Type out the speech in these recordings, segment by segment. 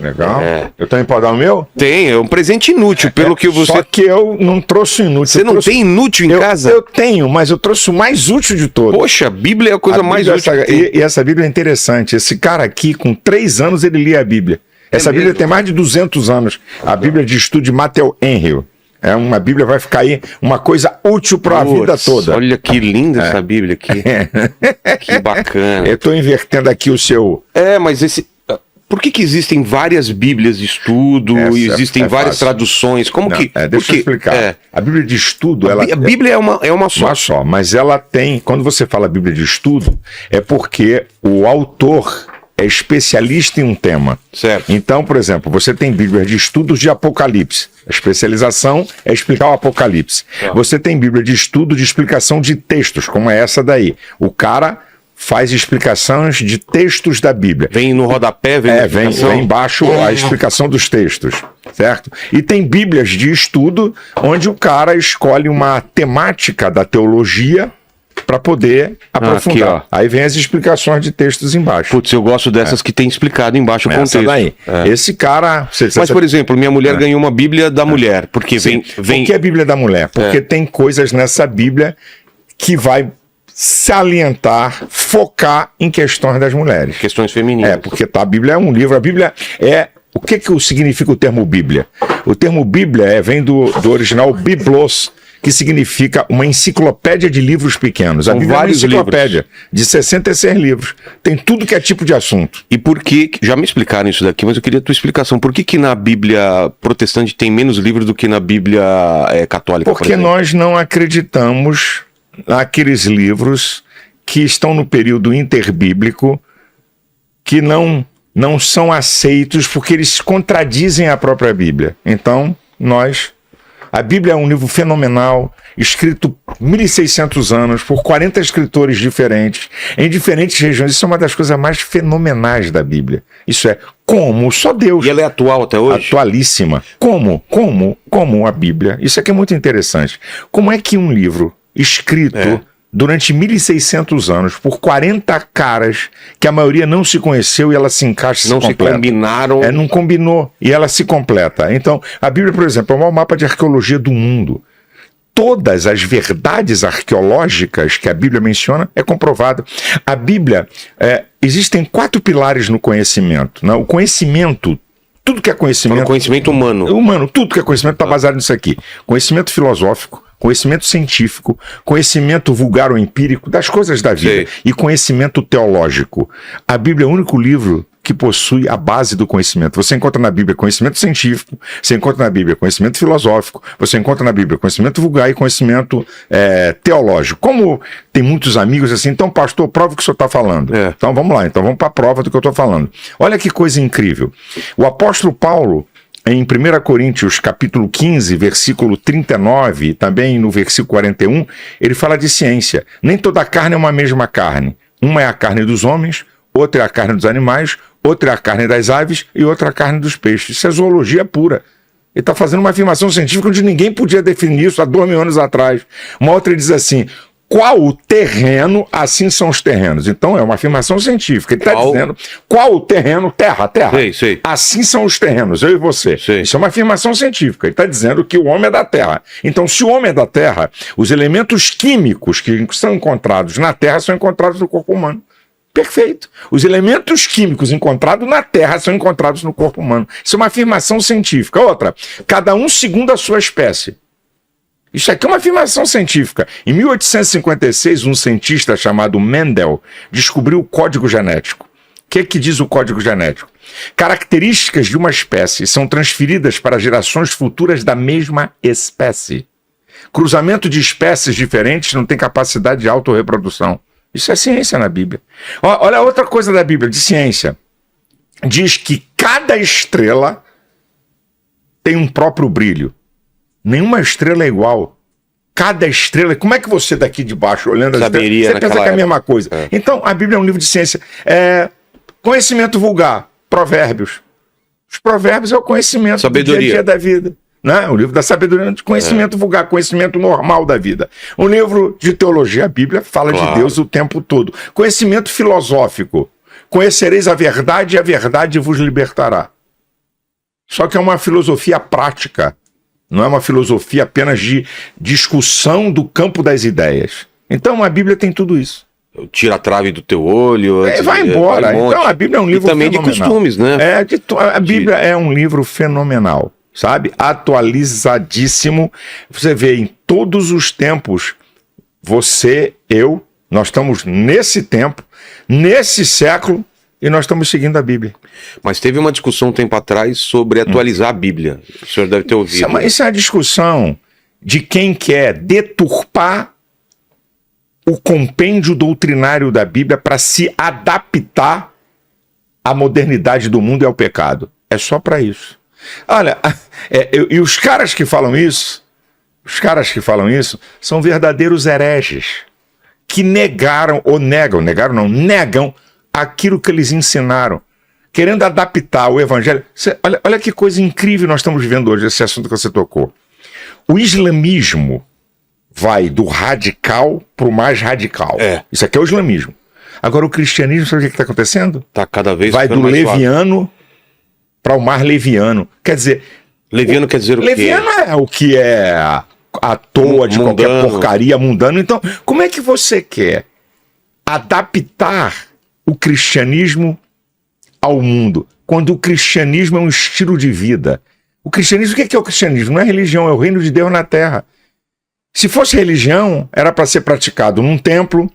Legal. Eu também posso dar o meu? Tem, é um presente inútil, pelo que você... Só que eu não trouxe inútil. Você não tem inútil em casa? Eu tenho, mas eu trouxe o mais útil de todos. Poxa, a Bíblia é a coisa mais útil. E essa Bíblia é interessante. Esse cara aqui, com 3 anos, ele lia a Bíblia. Essa Bíblia tem mais de 200 anos. A Bíblia de estudo de Matthew Henry. É uma Bíblia, vai ficar aí uma coisa útil para a vida toda. Olha que linda essa Bíblia aqui. Que bacana. Eu estou invertendo aqui o seu... Mas esse... Por que existem várias Bíblias de estudo e existem várias traduções? Como que... Deixa eu explicar. A Bíblia de estudo... A Bíblia é uma só. Uma só, mas ela tem... Quando você fala Bíblia de estudo, é porque o autor é especialista em um tema. Certo. Então, por exemplo, você tem Bíblia de estudos de Apocalipse. A especialização é explicar o Apocalipse. Você tem Bíblia de estudo de explicação de textos, como é essa daí. O cara... faz explicações de textos da Bíblia. Vem no rodapé, vem embaixo a explicação dos textos, certo? E tem Bíblias de estudo, onde o cara escolhe uma temática da teologia para poder aprofundar. Aqui, aí vem as explicações de textos embaixo. Putz, eu gosto dessas que tem explicado embaixo o contexto. Essa daí. Esse cara... Mas, por exemplo, minha mulher ganhou uma Bíblia da mulher, porque vem... Por que a Bíblia da mulher? Porque tem coisas nessa Bíblia que vai salientar, focar em questões das mulheres. Questões femininas. Porque a Bíblia é um livro, a Bíblia é... O que significa o termo Bíblia? O termo Bíblia vem do original biblos, que significa uma enciclopédia de livros pequenos. A Bíblia é uma enciclopédia de 66 livros. Tem tudo que é tipo de assunto. E por que... Já me explicaram isso daqui, mas eu queria a tua explicação. Por que na Bíblia protestante tem menos livros do que na Bíblia católica? Porque nós não acreditamos naqueles livros que estão no período interbíblico, que não são aceitos porque eles contradizem a própria Bíblia. Então, a Bíblia é um livro fenomenal, escrito 1.600 anos, por 40 escritores diferentes, em diferentes regiões. Isso é uma das coisas mais fenomenais da Bíblia. Isso é como só Deus. E ela é atual até hoje? Atualíssima. Como a Bíblia. Isso aqui é muito interessante. Como é que um livro escrito durante 1.600 anos, por 40 caras, que a maioria não se conheceu e ela se encaixa, não se combinaram. Não combinou e ela se completa. Então, a Bíblia, por exemplo, é o maior mapa de arqueologia do mundo. Todas as verdades arqueológicas que a Bíblia menciona é comprovado. A Bíblia, existem 4 pilares no conhecimento. O conhecimento, tudo que é conhecimento... O conhecimento humano. Tudo que é conhecimento está baseado nisso aqui. Conhecimento filosófico, conhecimento científico, conhecimento vulgar ou empírico das coisas da vida e conhecimento teológico. A Bíblia é o único livro que possui a base do conhecimento. Você encontra na Bíblia conhecimento científico, você encontra na Bíblia conhecimento filosófico, você encontra na Bíblia conhecimento vulgar e conhecimento teológico. Como tem muitos amigos assim, então pastor, prova o que o senhor está falando. Então vamos lá, vamos para a prova do que eu estou falando. Olha que coisa incrível. O apóstolo Paulo, em 1 Coríntios capítulo 15, versículo 39, e também no versículo 41, ele fala de ciência. Nem toda carne é uma mesma carne. Uma é a carne dos homens, outra é a carne dos animais, outra é a carne das aves e outra a carne dos peixes. Isso é zoologia pura. Ele está fazendo uma afirmação científica onde ninguém podia definir isso há 2.000 anos atrás. Uma outra ele diz assim: qual o terreno, assim são os terrenos. Então é uma afirmação científica. Ele está dizendo qual o terreno, terra. Sei. Assim são os terrenos, eu e você. Isso é uma afirmação científica. Ele está dizendo que o homem é da terra. Então, se o homem é da terra, os elementos químicos que são encontrados na terra são encontrados no corpo humano. Perfeito. Os elementos químicos encontrados na Terra são encontrados no corpo humano. Isso é uma afirmação científica. Outra, cada um segundo a sua espécie. Isso aqui é uma afirmação científica. Em 1856, um cientista chamado Mendel descobriu o código genético. O que diz o código genético? Características de uma espécie são transferidas para gerações futuras da mesma espécie. Cruzamento de espécies diferentes não tem capacidade de autorreprodução. Isso é ciência na Bíblia. Olha outra coisa da Bíblia, de ciência. Diz que cada estrela tem um próprio brilho. Nenhuma estrela é igual. Cada estrela... Como é que você daqui de baixo, olhando as estrelas, você pensa que é a mesma coisa? Então, a Bíblia é um livro de ciência. Conhecimento vulgar, provérbios. Os provérbios é o conhecimento do dia a dia da vida. Né? O livro da sabedoria de conhecimento vulgar, conhecimento normal da vida. Um livro de teologia, a Bíblia fala de Deus o tempo todo. Conhecimento filosófico. Conhecereis a verdade e a verdade vos libertará. Só que é uma filosofia prática. Não é uma filosofia apenas de discussão do campo das ideias. Então a Bíblia tem tudo isso. Tira a trave do teu olho. Vai embora. Então a Bíblia é um livro e também fenomenal. De costumes, né? A Bíblia é um livro fenomenal, sabe? Atualizadíssimo. Você vê em todos os tempos, você, eu, nós estamos nesse tempo, nesse século, e nós estamos seguindo a Bíblia. Mas teve uma discussão um tempo atrás sobre atualizar a Bíblia. O senhor deve ter ouvido. Isso é uma discussão de quem quer deturpar o compêndio doutrinário da Bíblia para se adaptar à modernidade do mundo e ao pecado. É só para isso. Olha, e os caras que falam isso, são verdadeiros hereges que negam aquilo que eles ensinaram, querendo adaptar o evangelho. Olha que coisa incrível nós estamos vivendo hoje, esse assunto que você tocou. O islamismo vai do radical para o mais radical. Isso aqui é o islamismo. Agora o cristianismo, sabe o que está acontecendo? Está cada vez vai do leviano para o mais leviano. Quer dizer... Leviano quer dizer o quê? Leviano é o que é à toa de mundano. Qualquer porcaria, mundano. Então, como é que você quer adaptar o cristianismo ao mundo, quando o cristianismo é um estilo de vida? O cristianismo, o que é o cristianismo? Não é religião, é o reino de Deus na terra. Se fosse religião, era para ser praticado num templo,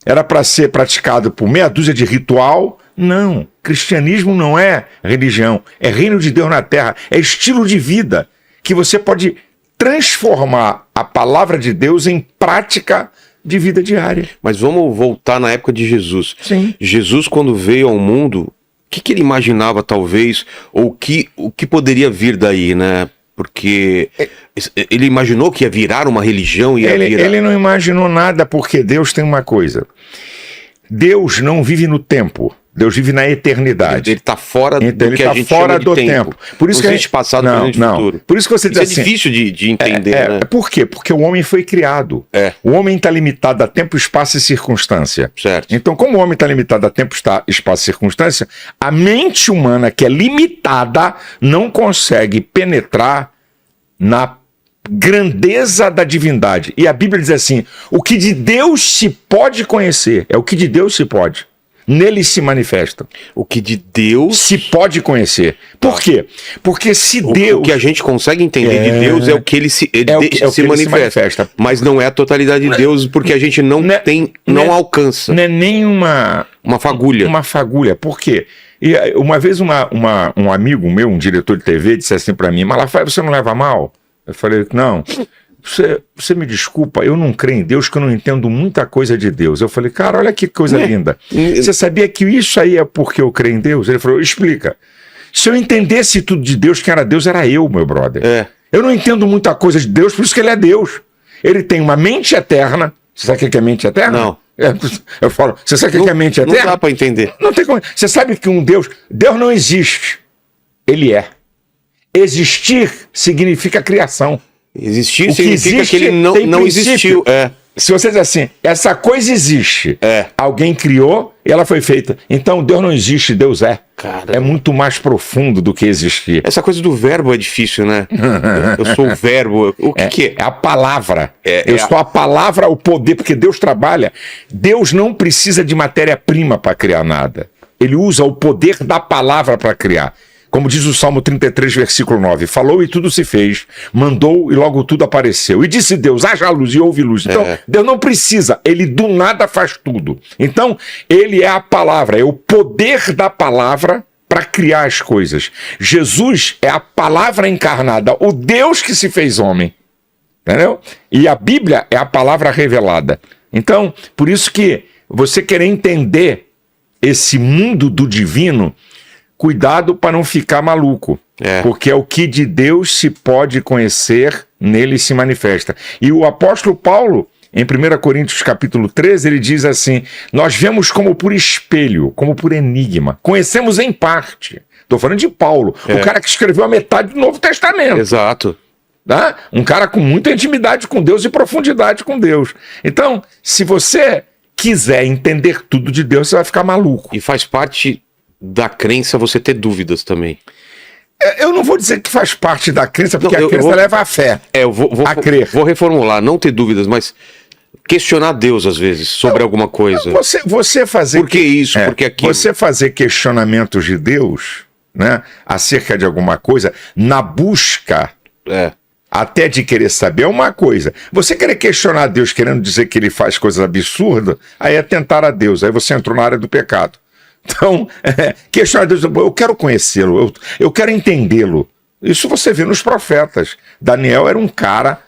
era para ser praticado por meia dúzia de ritual. Não, cristianismo não é religião, é reino de Deus na terra, é estilo de vida, que você pode transformar a palavra de Deus em prática de vida diária. Mas vamos voltar na época de Jesus. Sim. Jesus, quando veio ao mundo, o que ele imaginava, talvez, ou o que poderia vir daí, né? Porque ele imaginou que ia virar uma religião. Ele não imaginou nada, porque Deus tem uma coisa. Deus não vive no tempo. Deus vive na eternidade. Ele está fora do que a gente fora chama de do tempo. Por isso não que existe passado, presente e futuro. Por isso que você diz assim, é difícil de entender, né? Por quê? Porque o homem foi criado. O homem está limitado a tempo, espaço e circunstância. Certo. Então, como o homem está limitado a tempo, espaço e circunstância, a mente humana, que é limitada, não consegue penetrar na grandeza da divindade. E a Bíblia diz assim, o que de Deus se pode conhecer, é o que de Deus se pode. Nele se manifesta. O que de Deus se pode conhecer. Por quê? Porque se Deus... O que a gente consegue entender de Deus é o que ele se manifesta. Mas não é a totalidade de Deus, porque a gente não alcança. Não é nem uma fagulha. Uma fagulha. Por quê? E uma vez um amigo meu, um diretor de TV, disse assim pra mim, Malafaia, você não leva mal? Eu falei, não... Você me desculpa, eu não creio em Deus, que eu não entendo muita coisa de Deus. Eu falei, cara, olha que coisa linda. Você sabia que isso aí é porque eu creio em Deus? Ele falou, explica. Se eu entendesse tudo de Deus, quem era Deus era eu, meu brother. Eu não entendo muita coisa de Deus, por isso que ele é Deus. Ele tem uma mente eterna. Você sabe o que é mente eterna? Não. Eu falo, você sabe o que é mente eterna? Não dá pra entender. Não tem como. Você sabe que Deus não existe. Ele é. Existir significa criação. Existir significa que ele não existiu. Se você diz assim, essa coisa existe, alguém criou e ela foi feita. Então Deus não existe, Deus é. Caramba. É muito mais profundo do que existir. Essa coisa do verbo é difícil, né? Eu sou o verbo. O que é? É a palavra. Eu sou a palavra, o poder, porque Deus trabalha. Deus não precisa de matéria-prima para criar nada. Ele usa o poder da palavra para criar. Como diz o Salmo 33, versículo 9, falou e tudo se fez, mandou e logo tudo apareceu. E disse Deus, haja luz e houve luz. Então, Deus não precisa, ele do nada faz tudo. Então, ele é a palavra, é o poder da palavra para criar as coisas. Jesus é a palavra encarnada, o Deus que se fez homem. Entendeu? E a Bíblia é a palavra revelada. Então, por isso que você querer entender esse mundo do divino, cuidado para não ficar maluco, porque é o que de Deus se pode conhecer, nele se manifesta. E o apóstolo Paulo, em 1 Coríntios capítulo 13, ele diz assim, nós vemos como por espelho, como por enigma, conhecemos em parte. Estou falando de Paulo, o cara que escreveu a metade do Novo Testamento. Exato. Tá? Um cara com muita intimidade com Deus e profundidade com Deus. Então, se você quiser entender tudo de Deus, você vai ficar maluco. E faz parte da crença você ter dúvidas também. Eu não vou dizer que faz parte da crença, porque Não, a crença leva à fé. Eu vou a crer. Vou reformular, não ter dúvidas, mas questionar Deus às vezes sobre alguma coisa. Você fazer. Por que isso? Por que aquilo? Você fazer questionamentos de Deus, né, acerca de alguma coisa, na busca até de querer saber, é uma coisa. Você querer questionar Deus querendo dizer que ele faz coisas absurdas, aí é tentar a Deus, aí você entrou na área do pecado. Então, questionar Deus, eu quero conhecê-lo, eu quero entendê-lo. Isso você vê nos profetas. Daniel era um cara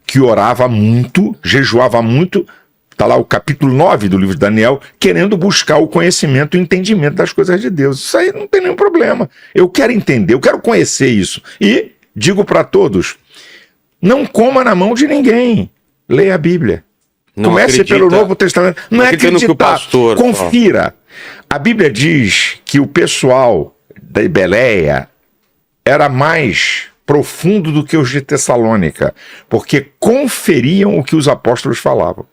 que orava muito, jejuava muito, está lá o capítulo 9 do livro de Daniel, querendo buscar o conhecimento e o entendimento das coisas de Deus. Isso aí não tem nenhum problema. Eu quero entender, eu quero conhecer isso. E digo para todos, não coma na mão de ninguém. Leia a Bíblia. Comece pelo Novo Testamento. Não é acreditar, confira. A Bíblia diz que o pessoal da Ibeleia era mais profundo do que os de Tessalônica, porque conferiam o que os apóstolos falavam.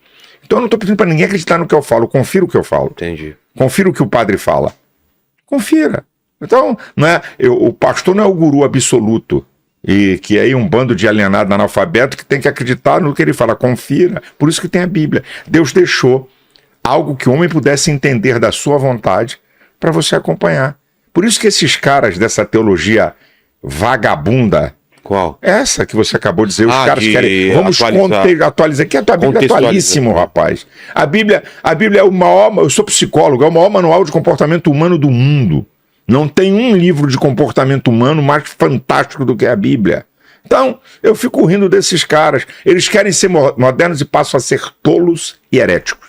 Então eu não estou pedindo para ninguém acreditar no que eu falo, confira o que eu falo. Entendi. Confira o que o padre fala. Confira. Então, não é, o pastor não é o guru absoluto, e que é aí um bando de alienado analfabeto que tem que acreditar no que ele fala. Confira. Por isso que tem a Bíblia. Deus deixou algo que o homem pudesse entender da sua vontade para você acompanhar. Por isso que esses caras dessa teologia vagabunda, qual? Essa que você acabou de dizer, os caras querem, vamos atualizar, que a tua Bíblia é atualíssimo, rapaz. A Bíblia é o maior, eu sou psicólogo, é o maior manual de comportamento humano do mundo. Não tem um livro de comportamento humano mais fantástico do que a Bíblia. Então, eu fico rindo desses caras. Eles querem ser modernos e passam a ser tolos e heréticos.